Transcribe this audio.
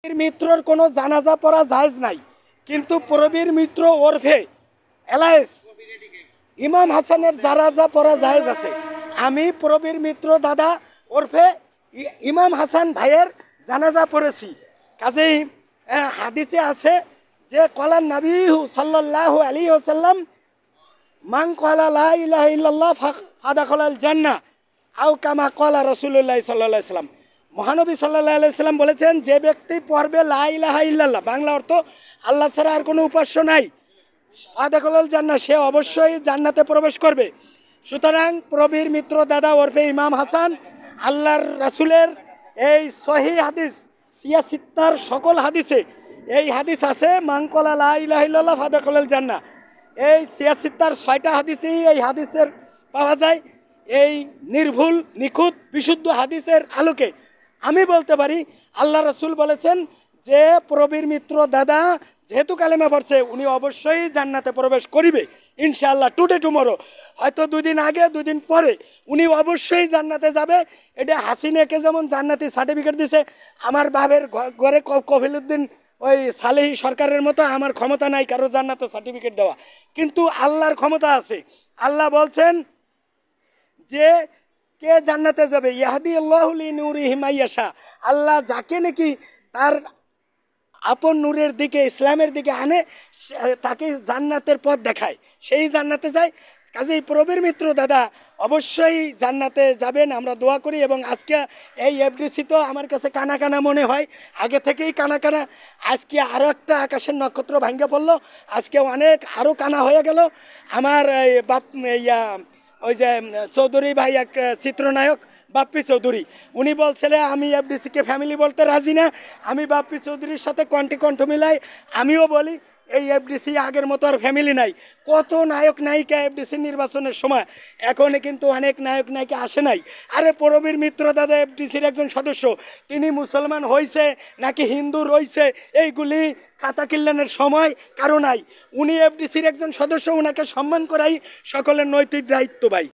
মিত্রর কোনো জানাজা পড়া জায়েজ নাই, কিন্তু প্রবীর মিত্র ওরফে এলায়েস ইমাম হাসানের জানাজা পড়া জায়েজ আছে। আমি প্রবীর মিত্র দাদা ওরফে ইমাম হাসান ভাইয়ের জানাজা পড়েছি। কাজেই হাদিসে আছে যে কলান নবী সাল্লাল্লাহু আলাইহি ওয়াসাল্লাম মান ক্বালা লা ইলাহা ইল্লাল্লাহ ফাদাখালাল জান্নাহ আও কামা ক্বালা রাসূলুল্লাহ সাল্লাল্লাহু আলাইহি ওয়াসাল্লাম। মহানবী সাল্লাল্লাহু আলাইহি ওয়াসাল্লাম বলেছেন, যে ব্যক্তি পড়বে লা ইলাহা ইল্লাল্লাহ, বাংলা অর্থ আল্লাহ ছাড়া আর কোনো উপাস্য নাই, ফাদাখালাল জান্নাহ, সে অবশ্যই জান্নাতে প্রবেশ করবে। সুতরাং প্রবীর মিত্র দাদা ওরফে ইমাম হাসান আল্লাহর রাসূলের এই সহিহ হাদিস সিয়াসিত্তার সকল হাদিসে এই হাদিস আছে, মান ক্বালা লা ইলাহা ইল্লাল্লাহ ফাদাখালাল জান্নাহ। এই সিয়াসিত্তার 6টা হাদিসেই এই হাদিসের পাওয়া যায়। এই নির্ভুল নিখুঁত বিশুদ্ধ হাদিসের আলোকে আমি বলতে পারি আল্লাহ রাসূল বলেছেন যে প্রবীর মিত্র দাদা যেহেতু কালেমা পড়ছে উনি অবশ্যই জান্নাতে প্রবেশ করিবে ইনশাআল্লাহ। টুডে টুমরো, হয়তো 2 দিন আগে 2 দিন পরে উনি অবশ্যই জান্নাতে যাবে। এটা হাসিনাকে যেমন জান্নাতি সার্টিফিকেট দিছে, আমার বাবের ঘরে কফিলউদ্দিন ওই সালেহি সরকারের মতো আমার ক্ষমতা নাই কারো জান্নাতে সার্টিফিকেট দেওয়া, কিন্তু আল্লাহর ক্ষমতা আছে। আল্লাহ বলছেন যে কে জান্নাতে যাবে, ইয়াহদি আল্লাহু লিনূরিহি মাইয়াশা, আল্লাহ যাকে নাকি তার আপন নূরের দিকে ইসলামের দিকে আনে তাকে জান্নাতের পথ দেখায়, সেই জান্নাতে যায়। কাজেই প্রবীর মিত্র দাদা অবশ্যই জান্নাতে যাবেন, আমরা দোয়া করি। এবং আজকে এই এফডিসি তো আমার কাছে কানা কানা মনে হয়, আগে থেকেই কানা কানা। আজকে আরও একটা আকাশের নক্ষত্র ভাঙ্গে পড়লো, আজকে অনেক আরও কানা হয়ে গেল। আমার বাপ ওই যে চৌধুরী ভাই এক চিত্রনায়ক বাপ্পি চৌধুরী, উনি বলছিলেন আমি এফডিসিকে ফ্যামিলি বলতে রাজি না। আমি বাপ্পি চৌধুরীর সাথে কণ্ঠ মিলাই আমিও বলি এই এফডিসি আগের মতো আর ফ্যামিলি নাই। কত নায়ক নায়িকা এফডিসি নির্বাচনের সময়, এখন কিন্তু অনেক নায়ক নায়িকা আসে নাই। আরে প্রবীর মিত্র দাদা এফডিসির একজন সদস্য, তিনি মুসলমান হয়েছে নাকি হিন্দু রয়েছে এইগুলি খাতা কিল্লানের সময় কারো নাই। উনি এফডিসির একজন সদস্য, ওনাকে সম্মান করাই সকলের নৈতিক দায়িত্ব ভাই।